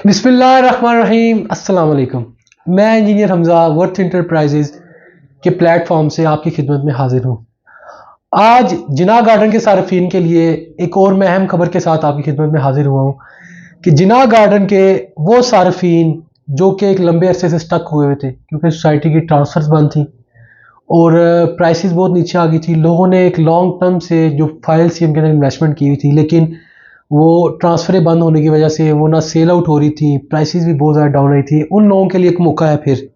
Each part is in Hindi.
बिस्मिल्लाहिर्रहमानिर्रहीम, अस्सलाम वालेकुम। मैं इंजीनियर हमज़ा वर्थ इंटरप्राइजेज़ के प्लेटफॉर्म से आपकी खिदमत में हाजिर हूँ। आज जिनाह गार्डन के सार्फिन के लिए एक और मैं अहम खबर के साथ आपकी खिदमत में हाजिर हुआ हूँ कि जिनाह गार्डन के वो सार्फिन जो कि एक लंबे अरसे से स्टक हुए हुए थे क्योंकि सोसाइटी की ट्रांसफ़र्स बंद थी और प्राइसेस बहुत नीचे आ गई थी। लोगों ने एक लॉन्ग टर्म से जो फाइल्स थी उनके अंदर इन्वेस्टमेंट की हुई थी, लेकिन वो ट्रांसफ़रें बंद होने की वजह से वो ना सेल आउट हो रही थी, प्राइसेस भी बहुत ज़्यादा डाउन आई थी। उन लोगों के लिए एक मौका है। फिर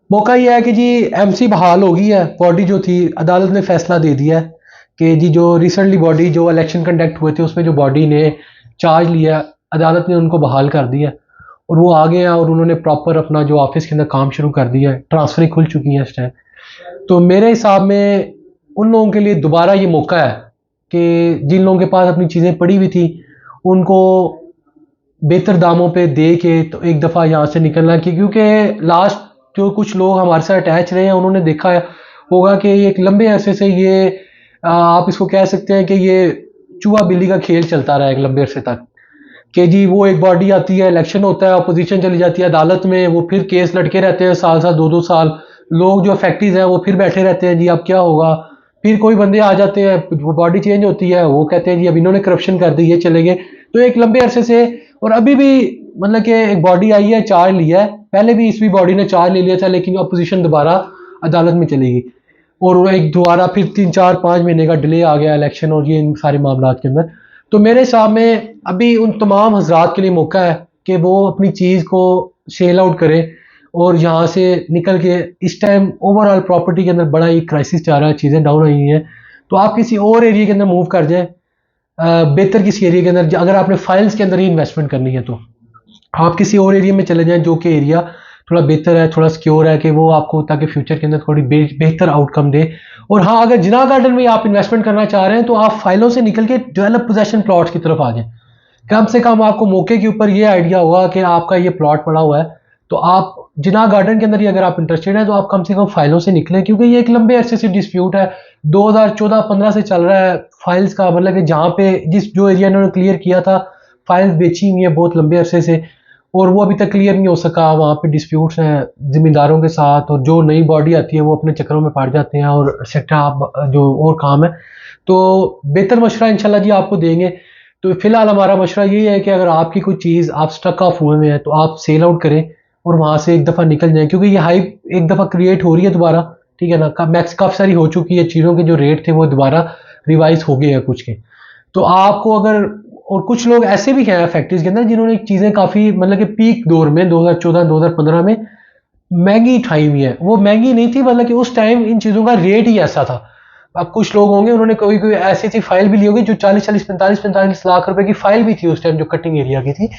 मौका ये है कि जी एमसी बहाल हो गई है। बॉडी जो थी, अदालत ने फैसला दे दिया है कि जी जो रिसेंटली बॉडी जो इलेक्शन कंडक्ट हुए थे उसमें जो बॉडी ने चार्ज लिया, अदालत ने उनको बहाल कर दिया और वो आ गए हैं और उन्होंने प्रॉपर अपना जो ऑफिस के अंदर काम शुरू कर दिया है। ट्रांसफ़रें खुल चुकी हैं इस टाइम। तो मेरे हिसाब में उन लोगों के लिए दोबारा ये मौका है कि जिन लोगों के पास अपनी चीज़ें पड़ी हुई थी उनको बेहतर दामों पे दे के तो एक दफ़ा यहाँ से निकलना कि क्योंकि लास्ट जो कुछ लोग हमारे साथ अटैच रहे हैं उन्होंने देखा होगा कि एक लंबे अरसे से ये आप इसको कह सकते हैं कि ये चूहा बिल्ली का खेल चलता रहा है एक लंबे अरसे तक कि जी वो एक बॉडी आती है, इलेक्शन होता है, अपोजिशन चली जाती है अदालत में, वो फिर केस लटके रहते हैं साल साल दो दो साल। लोग जो अफेक्टीज हैं वो फिर बैठे रहते हैं जी अब क्या होगा। फिर कोई बंदे आ जाते हैं, वो बॉडी चेंज होती है, वो कहते हैं जी अब इन्होंने करप्शन कर दी, ये चले गए। तो एक लंबे अरसे से और अभी भी मतलब कि एक बॉडी आई है, चार्ज लिया है। पहले भी इस भी बॉडी ने चार्ज ले लिया था, लेकिन अपोजिशन दोबारा अदालत में चली गई और वो एक दोबारा फिर 3 4 5 महीने का डिले आ गया इलेक्शन और ये इन सारे मामला के अंदर। तो मेरे हिसाब में अभी उन तमाम हजरात के लिए मौका है कि वो अपनी चीज़ को सेल आउट करें और यहाँ से निकल के इस टाइम ओवरऑल प्रॉपर्टी के अंदर बड़ा ही क्राइसिस जा रहा है, चीज़ें डाउन आई हुई हैं। तो आप किसी और एरिया के अंदर मूव कर जाएं, बेहतर किसी एरिया के अंदर। अगर आपने फाइल्स के अंदर ही इन्वेस्टमेंट करनी है तो आप किसी और एरिया में चले जाएं जो कि एरिया थोड़ा बेहतर है, थोड़ा सिक्योर है कि वो आपको ताकि फ्यूचर के अंदर थोड़ी बेहतर आउटकम दे। और हाँ, अगर जिनाह गार्डन में आप इन्वेस्टमेंट करना चाह रहे हैं तो आप फाइलों से निकल के डेवलप पोजेशन प्लॉट्स की तरफ आ जाएं। कम से कम आपको मौके के ऊपर ये आइडिया होगा कि आपका ये प्लॉट पड़ा हुआ है, तो आप जिनाह गार्डन के अंदर ही अगर आप इंटरेस्टेड हैं तो आप कम से कम फाइलों से निकलें, क्योंकि ये एक लंबे अरसे से डिस्प्यूट है। 2014-15 से चल रहा है फाइल्स का, मतलब कि जहाँ पे जिस जो एरिया इन्होंने क्लियर किया था फाइल्स बेची हुई है बहुत लंबे अरसे से और वो अभी तक क्लियर नहीं हो सका। वहाँ पे डिस्प्यूट्स हैं ज़मींदारों के साथ और जो नई बॉडी आती है वो अपने चक्करों में पड़ जाते हैं और एक्सेट्रा जो और काम है। तो बेहतर मशवरा इंशाल्लाह जी आपको देंगे। तो फिलहाल हमारा मशवरा ये है कि अगर आपकी कोई चीज़ आप स्टक ऑफ हुए में है तो आप सेल आउट करें और वहाँ से एक दफ़ा निकल जाएं, क्योंकि ये हाइप एक दफ़ा क्रिएट हो रही है दोबारा। ठीक है ना, मैक्स काफ़ी सारी हो चुकी है, चीज़ों के जो रेट थे वो दोबारा रिवाइज हो गए हैं कुछ के। तो आपको अगर और कुछ लोग ऐसे भी हैं फैक्ट्रीज के अंदर जिन्होंने चीज़ें काफ़ी मतलब कि पीक दौर में 2014-2015 में महंगी उठाई हुई है। वो महंगी नहीं थी, मतलब कि उस टाइम इन चीज़ों का रेट ही ऐसा था। अब कुछ लोग होंगे उन्होंने कोई कोई ऐसी थी फाइल भी ली होगी जो 40-40 45-45 लाख रुपए की फाइल भी थी उस टाइम जो कटिंग एरिया की थी,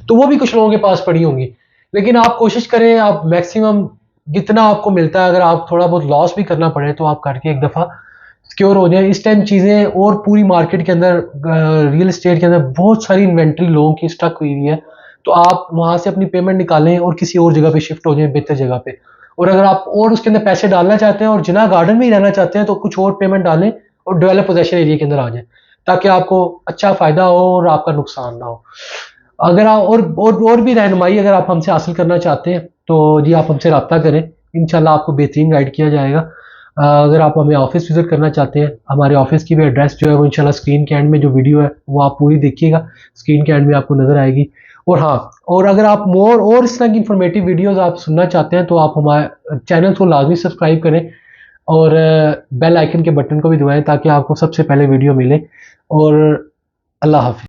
तो वो भी कुछ लोगों के पास पड़ी होंगी। लेकिन आप कोशिश करें, आप मैक्सिमम जितना आपको मिलता है, अगर आप थोड़ा बहुत लॉस भी करना पड़े तो आप करके एक दफ़ा सिक्योर हो जाए। इस टाइम चीज़ें और पूरी मार्केट के अंदर रियल एस्टेट के अंदर बहुत सारी इन्वेंट्री लोगों की स्टक हुई हुई है। तो आप वहाँ से अपनी पेमेंट निकालें और किसी और जगह पे शिफ्ट हो जाएं, बेहतर जगह पे। और अगर आप और उसके अंदर पैसे डालना चाहते हैं और जिनाह गार्डन में ही रहना चाहते हैं तो कुछ और पेमेंट डालें और डेवलप पोजेशन एरिया के अंदर आ जाएं, ताकि आपको अच्छा फ़ायदा हो और आपका नुकसान ना हो। अगर आप और भी रहनुमाई अगर आप हमसे हासिल करना चाहते हैं तो जी आप हमसे रब्ता करें, इंशाल्लाह आपको बेहतरीन गाइड किया जाएगा। अगर आप हमें ऑफिस विज़िट करना चाहते हैं, हमारे ऑफिस की भी एड्रेस जो है वो इंशाल्लाह स्क्रीन के एंड में जो वीडियो है वो आप पूरी देखिएगा, स्क्रीन के एंड में आपको नज़र आएगी। और हाँ, और अगर आप मोर और इस तरह की इंफॉर्मेटिव वीडियोज़ आप सुनना चाहते हैं तो आप हमारे चैनल को लाजमी सब्सक्राइब करें और बेल आइकन के बटन को भी दबाएँ ताकि आपको सबसे पहले वीडियो मिले। और अल्लाह हाफ़िज़।